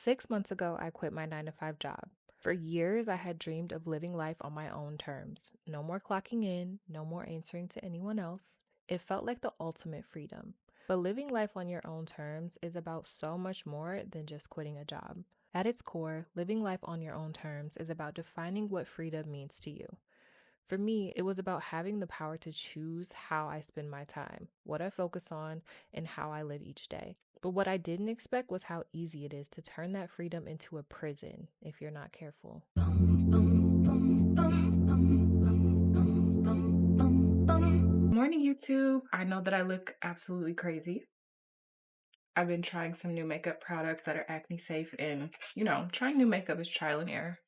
6 months ago, I quit my 9 to 5 job. For years, I had dreamed of living life on my own terms. No more clocking in, no more answering to anyone else. It felt like the ultimate freedom. But living life on your own terms is about so much more than just quitting a job. At its core, living life on your own terms is about defining what freedom means to you. For me, it was about having the power to choose how I spend my time, what I focus on, and how I live each day. But what I didn't expect was how easy it is to turn that freedom into a prison if you're not careful. Morning, YouTube. I know that I look absolutely crazy. I've been trying some new makeup products that are acne safe, and trying new makeup is trial and error.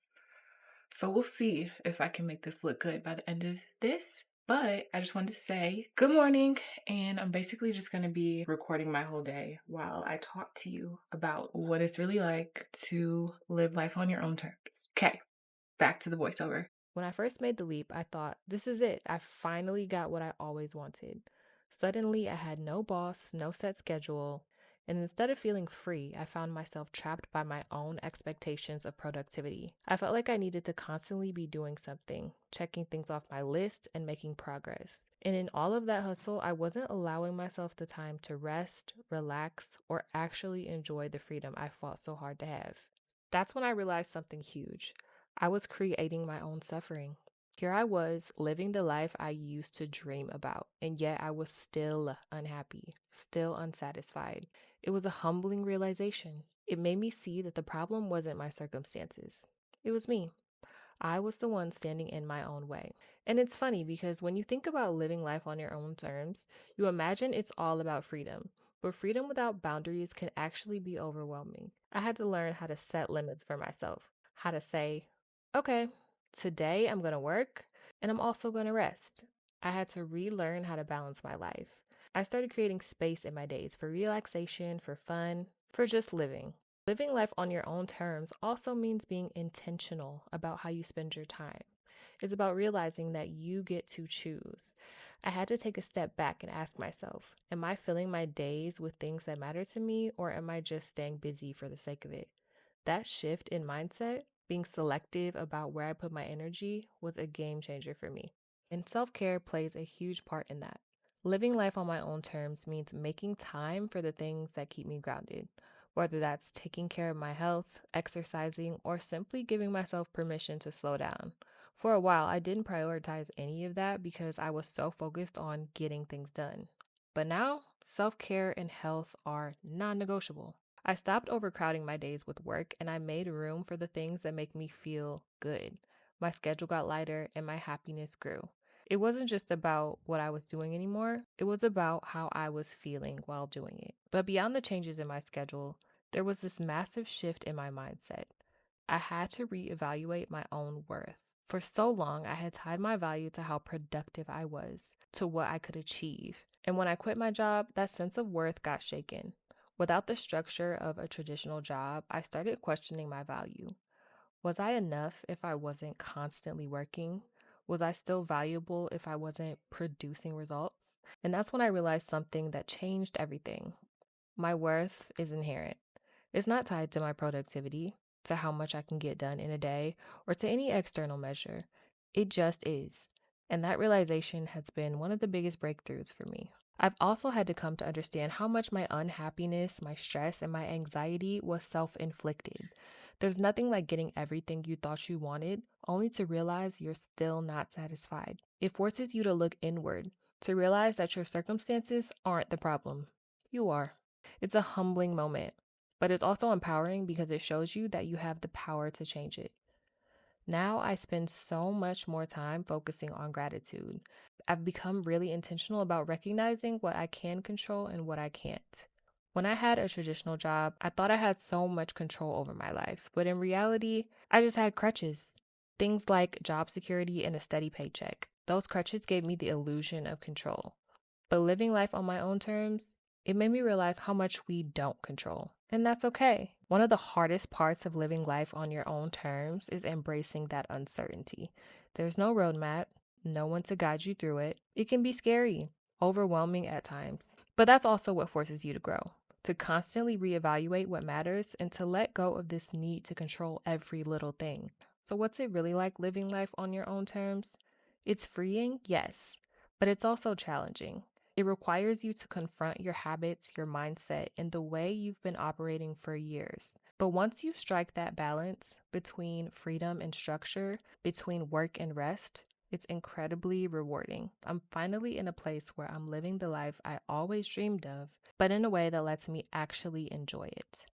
So we'll see if I can make this look good by the end of this. But I just wanted to say good morning, and I'm basically just going to be recording my whole day while I talk to you about what it's really like to live life on your own terms. Okay, back to the voiceover. When I first made the leap, I thought, this is it. I finally got what I always wanted. Suddenly, I had no boss, no set schedule, and instead of feeling free, I found myself trapped by my own expectations of productivity. I felt like I needed to constantly be doing something, checking things off my list, and making progress. And in all of that hustle, I wasn't allowing myself the time to rest, relax, or actually enjoy the freedom I fought so hard to have. That's when I realized something huge. I was creating my own suffering. Here I was, living the life I used to dream about, and yet I was still unhappy, still unsatisfied. It was a humbling realization. It made me see that the problem wasn't my circumstances. It was me. I was the one standing in my own way. And it's funny because when you think about living life on your own terms, you imagine it's all about freedom. But freedom without boundaries can actually be overwhelming. I had to learn how to set limits for myself, how to say, okay, today I'm going to work and I'm also going to rest. I had to relearn how to balance my life. I started creating space in my days for relaxation, for fun, for just living. Living life on your own terms also means being intentional about how you spend your time. It's about realizing that you get to choose. I had to take a step back and ask myself, am I filling my days with things that matter to me, or am I just staying busy for the sake of it? That shift in mindset, being selective about where I put my energy, was a game changer for me. And self-care plays a huge part in that. Living life on my own terms means making time for the things that keep me grounded, whether that's taking care of my health, exercising, or simply giving myself permission to slow down. For a while, I didn't prioritize any of that because I was so focused on getting things done. But now, self-care and health are non-negotiable. I stopped overcrowding my days with work and I made room for the things that make me feel good. My schedule got lighter and my happiness grew. It wasn't just about what I was doing anymore, it was about how I was feeling while doing it. But beyond the changes in my schedule, there was this massive shift in my mindset. I had to reevaluate my own worth. For so long, I had tied my value to how productive I was, to what I could achieve. And when I quit my job, that sense of worth got shaken. Without the structure of a traditional job, I started questioning my value. Was I enough if I wasn't constantly working? Was I still valuable if I wasn't producing results? And that's when I realized something that changed everything. My worth is inherent. It's not tied to my productivity, to how much I can get done in a day, or to any external measure. It just is. And that realization has been one of the biggest breakthroughs for me. I've also had to come to understand how much my unhappiness, my stress, and my anxiety was self-inflicted. There's nothing like getting everything you thought you wanted, only to realize you're still not satisfied. It forces you to look inward, to realize that your circumstances aren't the problem. You are. It's a humbling moment, but it's also empowering because it shows you that you have the power to change it. Now I spend so much more time focusing on gratitude. I've become really intentional about recognizing what I can control and what I can't. When I had a traditional job, I thought I had so much control over my life, but in reality, I just had crutches. Things like job security and a steady paycheck. Those crutches gave me the illusion of control. But living life on my own terms, it made me realize how much we don't control. And that's okay. One of the hardest parts of living life on your own terms is embracing that uncertainty. There's no roadmap, no one to guide you through it. It can be scary, overwhelming at times. But that's also what forces you to grow. to constantly reevaluate what matters and to let go of this need to control every little thing. So, what's it really like living life on your own terms? It's freeing, yes, but it's also challenging. It requires you to confront your habits, your mindset, and the way you've been operating for years. But once you strike that balance between freedom and structure, between work and rest, it's incredibly rewarding. I'm finally in a place where I'm living the life I always dreamed of, but in a way that lets me actually enjoy it.